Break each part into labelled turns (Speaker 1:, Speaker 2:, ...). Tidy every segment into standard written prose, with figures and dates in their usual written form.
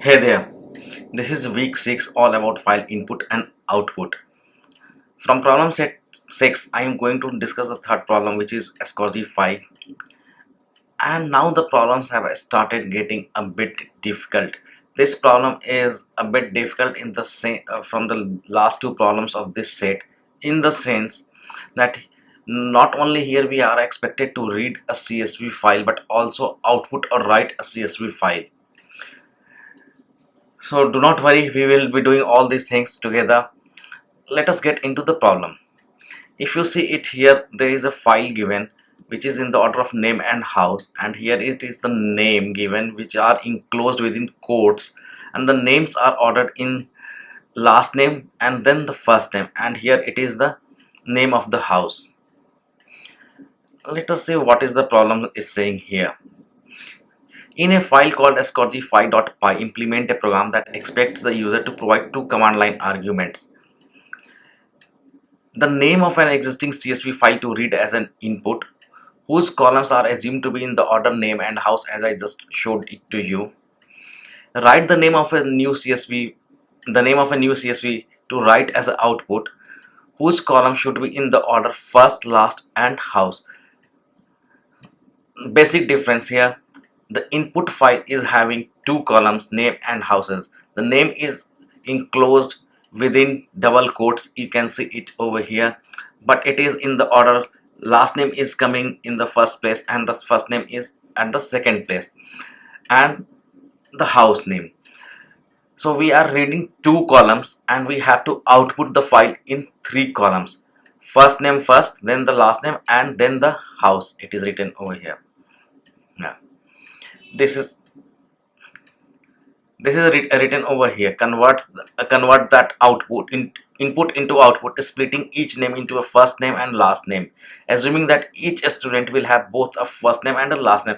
Speaker 1: Hey there, this is week 6 all about file input and output. From problem set 6, I am going to discuss the third problem, which is Scourgify. And now the problems have started getting a bit difficult. This problem is a bit difficult in the from the last two problems of this set, in the sense that not only here we are expected to read a CSV file but also output or write a CSV file. So do not worry, we will be doing all these things together. Let us get into the problem. If you see it here, there is a file given which is in the order of name and house, and here it is the name given, which are enclosed within quotes, and the names are ordered in last name and then the first name, and here it is the name of the house. Let us see what is the problem is saying here. In a file called Scourgify.py, implement a program that expects the user to provide two command line arguments: the name of an existing CSV file to read as an input, whose columns are assumed to be in the order name and house as I just showed it to you. Write the name of a new CSV to write as an output, whose column should be in the order first, last, and house. Basic difference here: the input file is having two columns, name and houses. The name is enclosed within double quotes, you can see it over here, but it is in the order last name is coming in the first place and the first name is at the second place, and the house name. So we are reading two columns and we have to output the file in three columns: first name first, then the last name, and then the house. It is written over here. Yeah, this is written over here. Convert that input into output, splitting each name into a first name and last name, assuming that each student will have both a first name and a last name.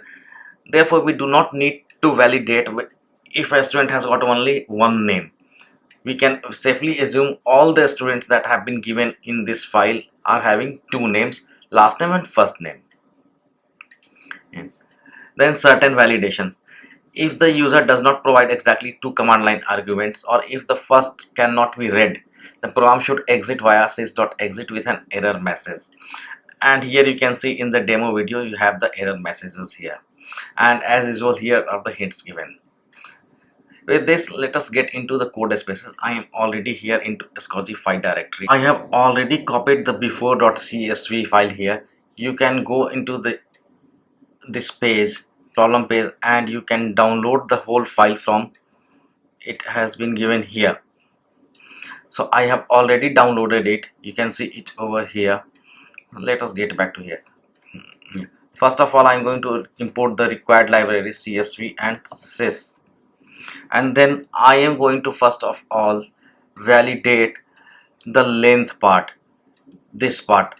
Speaker 1: Therefore we do not need to validate if a student has got only one name. We can safely assume all the students that have been given in this file are having two names, last name and first name. Then certain validations: if the user does not provide exactly two command line arguments, or if the first cannot be read, the program should exit via sys.exit with an error message. And here you can see in the demo video you have the error messages here, and as usual here are the hints given. With this, let us get into the code spaces. I am already here into Scourgify directory. I have already copied the before.csv file here. You can go into this page, problem page, and you can download the whole file from it has been given here. So I have already downloaded it. You can see it over here. Let us get back to here. First of all, I am going to import the required libraries CSV and sys, and then I am going to first of all validate the length part, this part,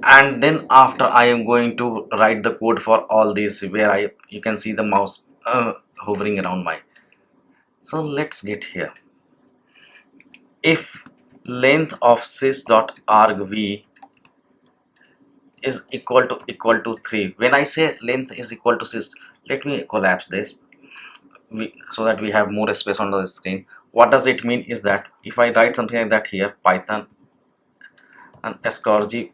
Speaker 1: and then after I am going to write the code for all these, where you can see the mouse hovering around my. So let's get here. If length of sys.argv is equal to 3, when I say length is equal to sys, let me collapse this so that we have more space on the screen. What does it mean is that if I write something like that here, Python and Scourgify,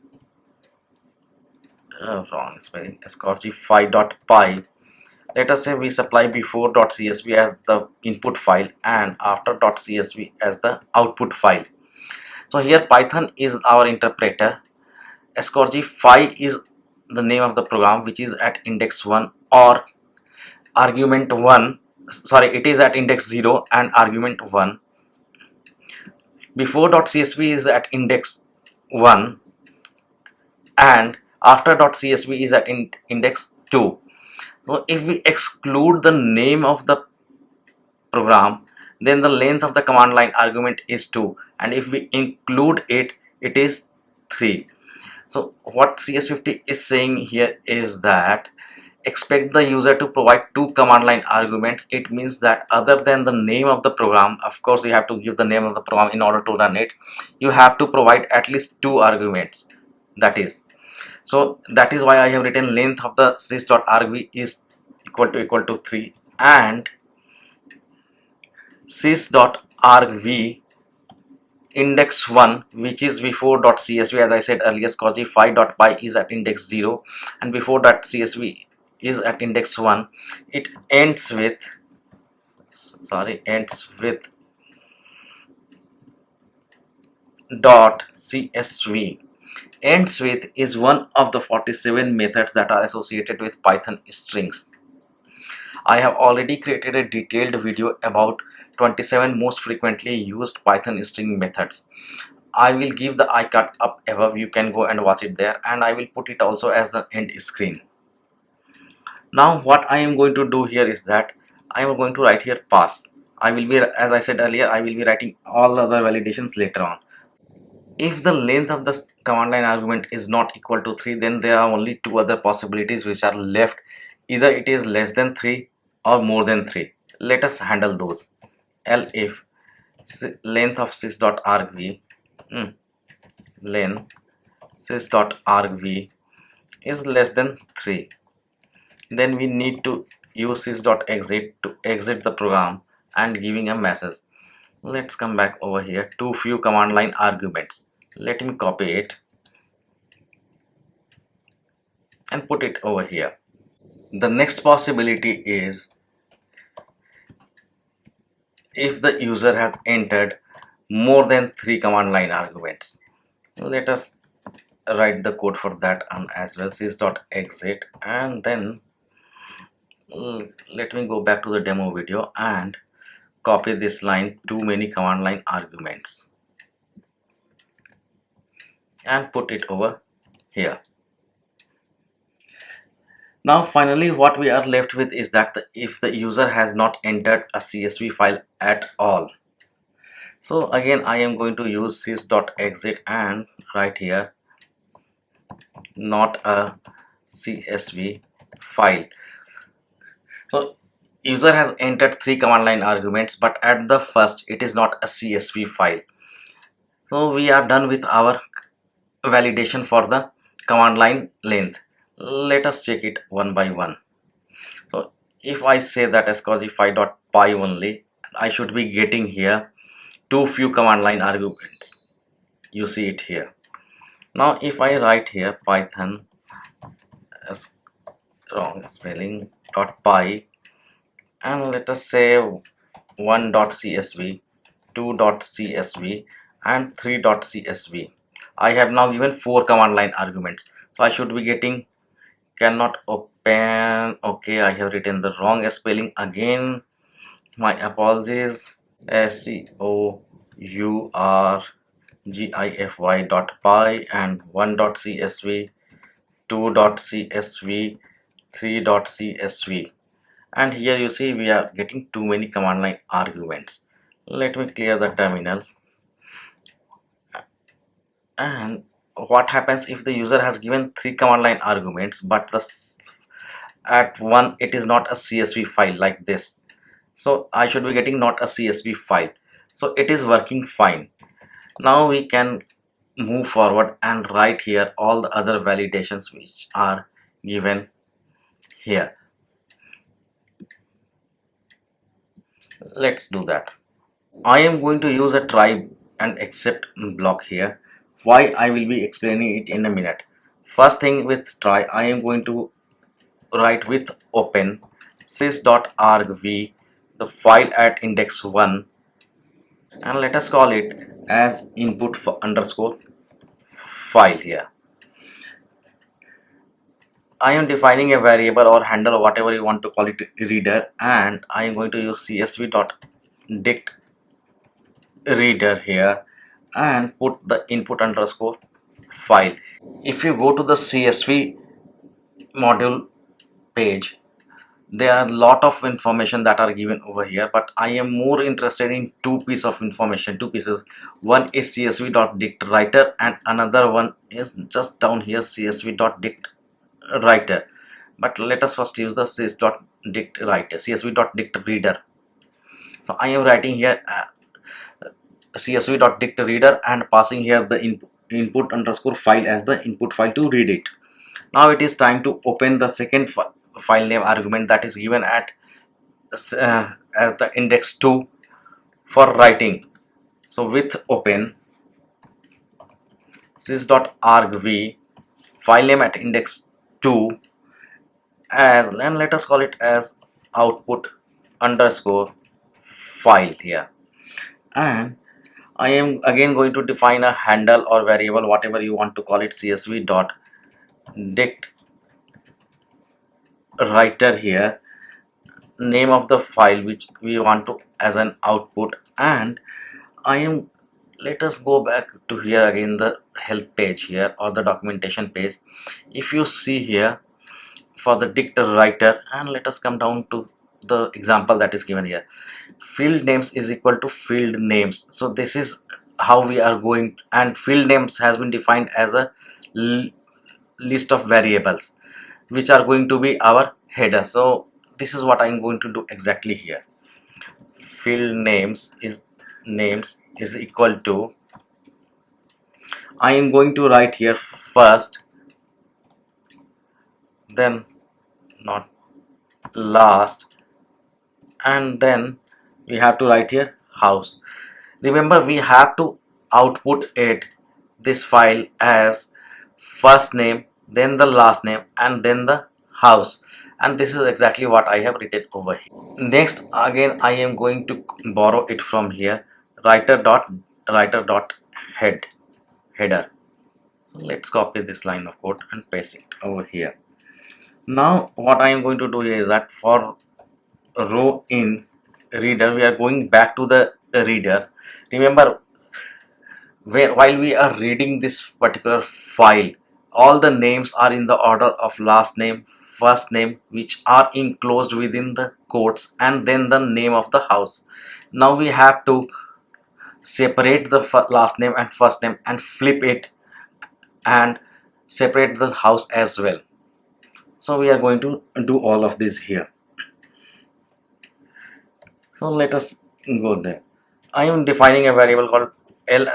Speaker 1: wrong spelling, Scourgify.py, let us say we supply before.csv as the input file and after.csv as the output file. So here Python is our interpreter, Scourgify is the name of the program which is at index 1 or argument 1, sorry, it is at index 0 and argument 1. Before.csv is at index 1 and after.csv is at index 2. So if we exclude the name of the program, then the length of the command line argument is 2, and if we include it, it is 3. So what CS50 is saying here is that expect the user to provide two command line arguments. It means that other than the name of the program, of course you have to give the name of the program in order to run it, you have to provide at least two arguments. That is why I have written length of the sys.argv is equal to 3, and sys.argv index 1, which is before .csv. As I said earlier, Scourgify.py is at index 0 and before .csv is at index 1. It ends with .csv. Ends with is one of the 47 methods that are associated with Python strings. I have already created a detailed video about 27 most frequently used Python string methods. I will give the icon up above, you can go and watch it there, and I will put it also as the end screen. Now what I am going to do here is that I am going to write here pass. I will be, as I said earlier, I will be writing all the other validations later on. If the length of the command line argument is not equal to 3, then there are only two other possibilities which are left. Either it is less than 3 or more than 3. Let us handle those. If length of sys.argv length sys.argv is less than 3, then we need to use sys.exit to exit the program and giving a message. Let's come back over here. Too few command line arguments. Let me copy it and put it over here. The next possibility is if the user has entered more than 3 command line arguments. Let us write the code for that on as well. Sys.exit, and then let me go back to the demo video and copy this line, too many command line arguments, and put it over here. Now finally what we are left with is that if the user has not entered a CSV file at all. So again I am going to use sys.exit and write here not a CSV file. So user has entered 3 command line arguments, but at the first it is not a CSV file. So we are done with our validation for the command line length. Let us check it one by one. So if I say that Scourgify.py only, I should be getting here too few command line arguments. You see it here. Now if I write here Python as wrong spelling .py, and let us say 1.csv, 2.csv and 3.csv. I have now given 4 command line arguments, so I should be getting cannot open. Okay, I have written the wrong spelling again, my apologies. Scourgify.py and 1.csv, 2.csv, 3.csv, and here you see we are getting too many command line arguments. Let me clear the terminal. And what happens if the user has given 3 command line arguments, but at one it is not a CSV file like this? So I should be getting not a CSV file, so it is working fine. Now we can move forward and write here all the other validations which are given here. Let's do that. I am going to use a try and except block here. Why, I will be explaining it in a minute. First thing with try, I am going to write with open sys.argv the file at index 1, and let us call it as input underscore file here. I am defining a variable or handle or whatever you want to call it reader, and I am going to use csv.dict reader here and put the input underscore file. If you go to the CSV module page, there are a lot of information that are given over here, but I am more interested in two pieces of information. One is csv.dict writer and another one is just down here csv.dict writer. But let us first use the sys.dict writer, csv.dict reader. So I am writing here csv.dict reader and passing here the input underscore file as the input file to read it. Now it is time to open the second file name argument that is given at as the index 2 for writing. So with open sys.argv file name at index 2 as, and let us call it as output underscore file here, and I am again going to define a handle or variable, whatever you want to call it, csv dot dict writer here, name of the file which we want to as an output. And I am, let us go back to here again, the help page here or the documentation page. If you see here for the dict writer, and let us come down to the example that is given here, field names is equal to field names. So this is how we are going, and field names has been defined as a list of variables which are going to be our header. So this is what I am going to do exactly here. Field names is equal to, I am going to write here first, then not last, and then we have to write here house. Remember, we have to output it, this file, as first name, then the last name, and then the house, and this is exactly what I have written over here. Next, again I am going to borrow it from here, header. Let's copy this line of code and paste it over here. Now what I am going to do here is that for row in reader, we are going back to the reader. Remember, while we are reading this particular file, all the names are in the order of last name, first name, which are enclosed within the quotes, and then the name of the house. Now we have to separate the last name and first name and flip it and separate the house as well. So we are going to do all of this here. So let us go there. I am defining a variable called l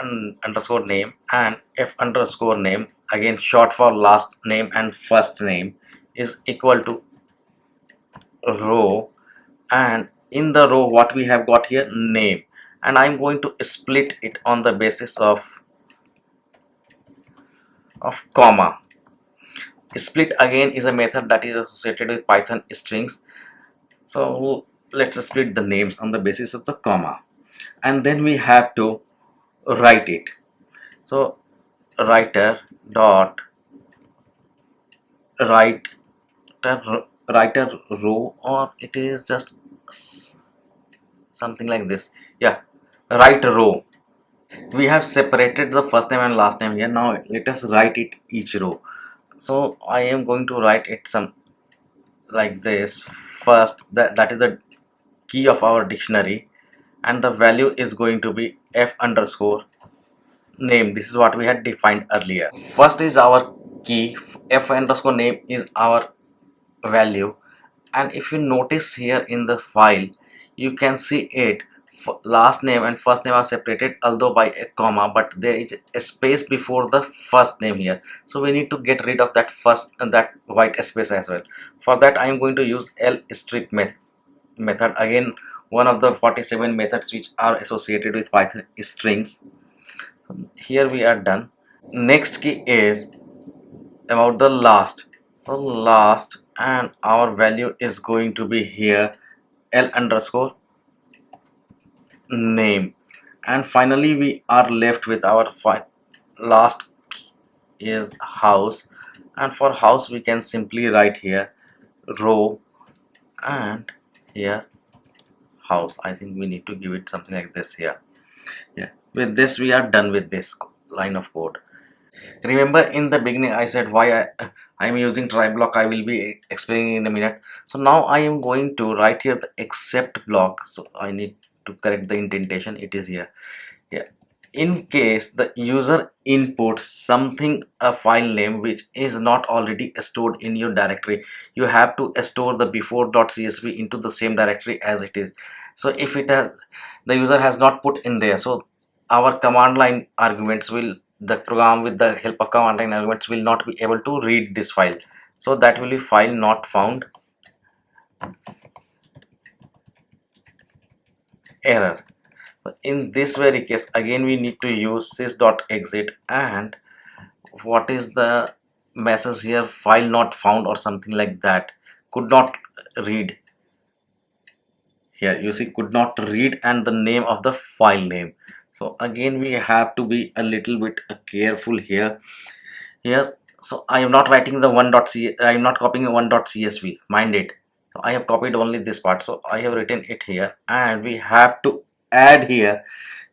Speaker 1: underscore name and f underscore name, again short for last name and first name, is equal to row, and in the row what we have got here, name, and I'm going to split it on the basis of comma. Split again is a method that is associated with Python strings. So let's split the names on the basis of the comma, and then we have to write it. So writer dot writer row, or it is just something like this, yeah, write row. We have separated the first name and last name here. Now let us write it each row. So I am going to write it some like this. First, that is the key of our dictionary, and the value is going to be f underscore name. This is what we had defined earlier. First is our key, f underscore name is our value, and if you notice here in the file, you can see it, last name and first name are separated although by a comma, but there is a space before the first name here. So we need to get rid of that first and that white space as well. For that I am going to use lstrip method, again one of the 47 methods which are associated with Python strings. Here we are done. Next key is about the last. So last, and our value is going to be here l underscore name, and finally we are left with our last is house, and for house we can simply write here row and here house. I think we need to give it something like this here. Yeah, with this we are done with this line of code. Remember in the beginning I said why I am using try block. I will be explaining in a minute. So now I am going to write here the except block. So I need to correct the indentation. It is here. Yeah. In case the user inputs something, a file name which is not already stored in your directory, you have to store the before.csv into the same directory as it is. So if it has, the user has not put in there, so our command line arguments will, the program with the help of command line arguments will not be able to read this file. So that will be file not found error. In this very case, again we need to use sys.exit, and what is the message here? File not found or something like that. Could not read. Here you see could not read and the name of the file name. So again we have to be a little bit careful here. Yes, so I am not writing the one.c, I am not copying a one.csv, mind it. So I have copied only this part, so I have written it here, and we have to add here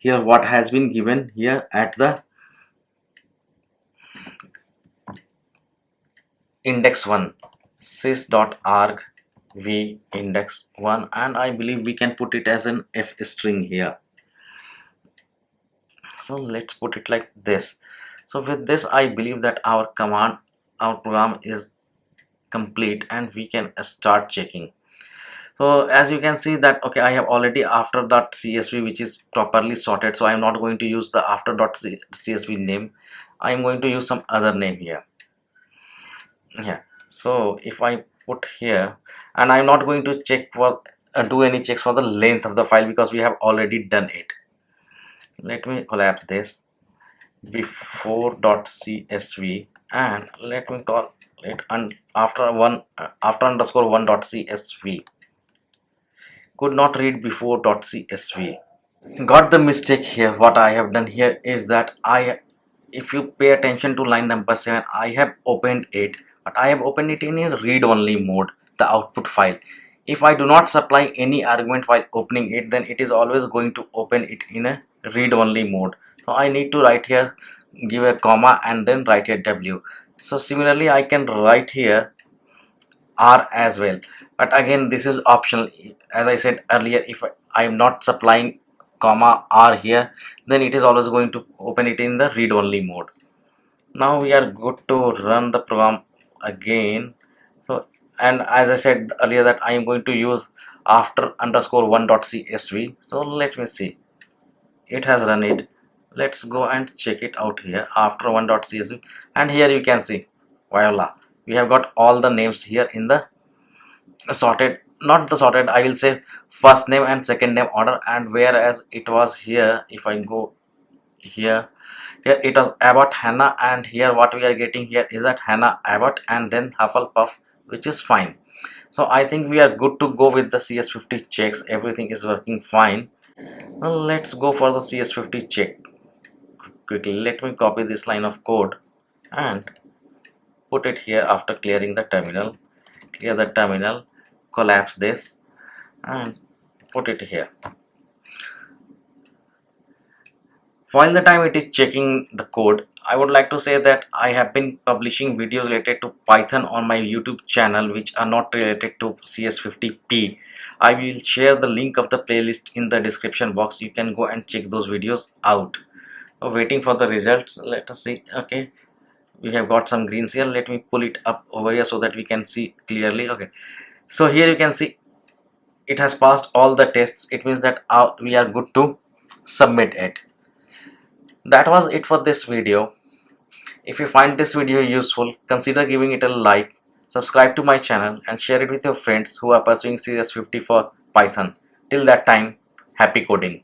Speaker 1: what has been given here at the index 1, sys.arg v index 1, and I believe we can put it as an f string here. So let's put it like this. So with this I believe that our program is complete and we can start checking. So as you can see that, okay, I have already after.csv which is properly sorted, so I am not going to use the after.csv name. I am going to use some other name here. Yeah, so if I put here, and I'm not going to check for do any checks for the length of the file because we have already done it. Let me collapse this before.csv, and let me call it after underscore 1.csv. Could not read before.csv. Got the mistake here. What I have done here is that if you pay attention to line number 7, I have opened it, but I have opened it in a read only mode, the output file. If I do not supply any argument while opening it, then it is always going to open it in a read only mode. So I need to write here, give a comma, and then write here w. So similarly I can write here r as well, but again this is optional. As I said earlier, if I am not supplying comma r here, then it is always going to open it in the read only mode. Now we are good to run the program again. So, and as I said earlier that I am going to use after underscore 1.csv. so let me see, it has run it. Let's go and check it out here after 1.csv, and here you can see, voila, we have got all the names here in the sorted, not the sorted, I will say first name and second name order. And whereas it was here, if I go here it was Abbott Hannah, and here what we are getting here is that Hannah Abbott and then Hufflepuff, which is fine. So I think we are good to go with the CS50 checks. Everything is working fine. Now let's go for the CS50 check quickly. Let me copy this line of code and put it here after clearing the terminal. Clear the terminal, collapse this, and put it here. While the time it is checking the code, I would like to say that I have been publishing videos related to Python on my YouTube channel which are not related to CS50P. I will share the link of the playlist in the description box. You can go and check those videos out. Waiting for the results. Let us see. Okay, we have got some greens here. Let me pull it up over here so that we can see clearly. Okay, so here you can see it has passed all the tests. It means that we are good to submit it. That was it for this video. If you find this video useful, consider giving it a like, subscribe to my channel, and share it with your friends who are pursuing CS50 for Python. Till that time, happy coding.